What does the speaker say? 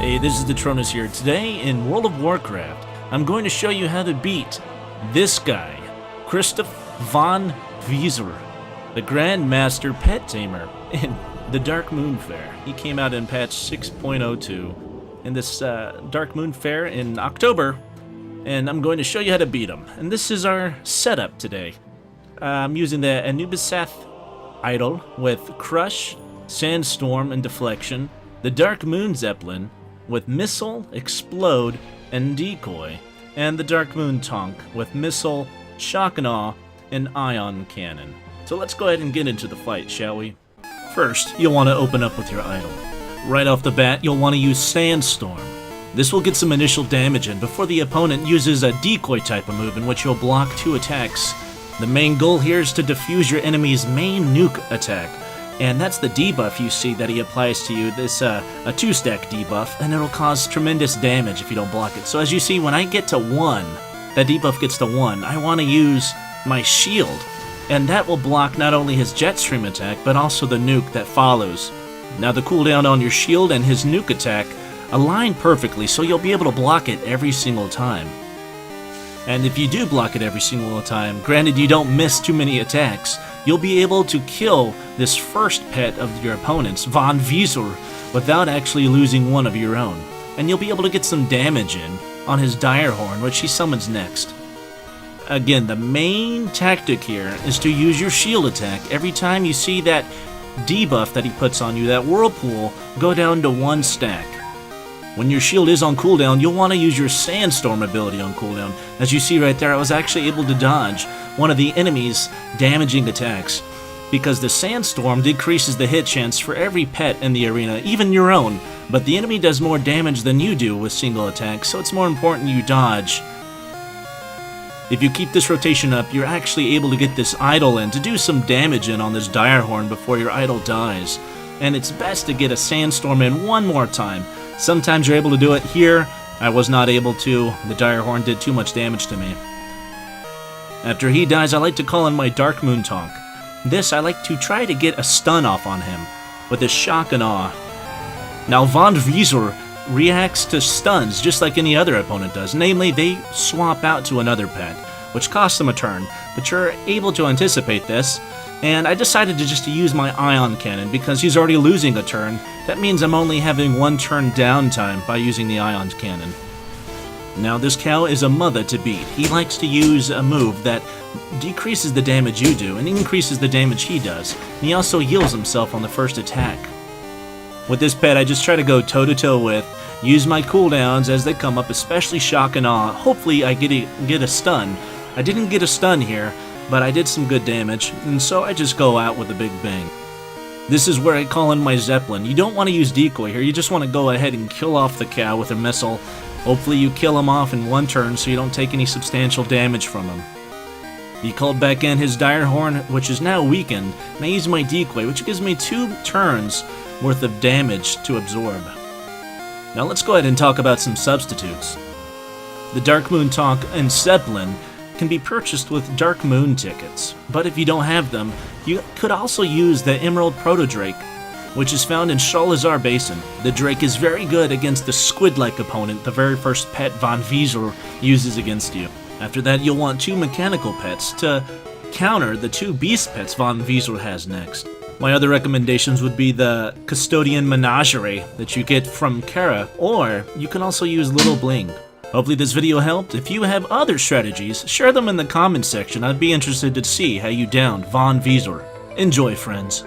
Hey, this is the Tronus here. Today in World of Warcraft, I'm going to show you how to beat this guy, Christoph VonFeasal, the Grandmaster Pet Tamer in the Darkmoon Faire. He came out in patch 6.02 in this Darkmoon Faire in October, and I'm going to show you how to beat him. And this is our setup today. I'm using the Anubisath Idol with Crush, Sandstorm, and Deflection, the Darkmoon Zeppelin with Missile, Explode, and Decoy, and the Darkmoon Tonk with Missile, Shock and Awe, and Ion Cannon. So let's go ahead and get into the fight, shall we? First, you'll want to open up with your idol. Right off the bat, you'll want to use Sandstorm. This will get some initial damage in before the opponent uses a Decoy type of move in which you'll block 2 attacks. The main goal here is to defuse your enemy's main nuke attack, and that's the debuff you see that he applies to you, this a 2-stack debuff, and it'll cause tremendous damage if you don't block it. So as you see, when I get to 1, that debuff gets to 1, I want to use my shield, and that will block not only his jet stream attack, but also the nuke that follows. Now the cooldown on your shield and his nuke attack align perfectly, so you'll be able to block it every single time. And if you do block it every single time, granted you don't miss too many attacks, you'll be able to kill this first pet of your opponent's, VonFeasal, without actually losing one of your own. And you'll be able to get some damage in on his Dire Horn, which he summons next. Again, the main tactic here is to use your shield attack every time you see that debuff that he puts on you, that Whirlpool, go down to 1 stack. When your shield is on cooldown, you'll want to use your Sandstorm ability on cooldown. As you see right there, I was actually able to dodge one of the enemy's damaging attacks, because the Sandstorm decreases the hit chance for every pet in the arena, even your own, but the enemy does more damage than you do with single attacks, so it's more important you dodge. If you keep this rotation up, you're actually able to get this idol in to do some damage in on this Dire Horn before your idol dies. And it's best to get a Sandstorm in one more time. Sometimes you're able to do it here. I was not able to. The Dire Horn did too much damage to me. After he dies, I like to call in my Darkmoon Tonk. This, I like to try to get a stun off on him with his Shock and Awe. Now, VonFeasal reacts to stuns just like any other opponent does. Namely, they swap out to another pet, which costs them a turn. But you're able to anticipate this, and I decided to just use my Ion Cannon because he's already losing a turn. That means I'm only having 1 turn downtime by using the Ion Cannon. Now this cow is a mother to beat. He likes to use a move that decreases the damage you do and increases the damage he does. And he also heals himself on the first attack. With this pet, I just try to go toe-to-toe with, use my cooldowns as they come up, especially Shock and Awe. Hopefully I get a stun. I didn't get a stun here, but I did some good damage, and so I just go out with a big bang. This is where I call in my Zeppelin. You don't want to use Decoy here, you just want to go ahead and kill off the cow with a missile. Hopefully you kill him off in 1 turn so you don't take any substantial damage from him. He called back in his Dire Horn, which is now weakened, and I use my Decoy, which gives me 2 turns worth of damage to absorb. Now let's go ahead and talk about some substitutes. The Darkmoon Tonk and Zeppelin can be purchased with Darkmoon tickets, but if you don't have them, you could also use the Emerald Proto-Drake, which is found in Shalazar Basin. The Drake is very good against the squid-like opponent the very first pet VonFeasal uses against you. After that, you'll want 2 mechanical pets to counter the 2 beast pets VonFeasal has next. My other recommendations would be the Custodian Menagerie that you get from Kara, or you can also use Little Bling. Hopefully this video helped. If you have other strategies, share them in the comments section. I'd be interested to see how you downed VonFeasal. Enjoy, friends.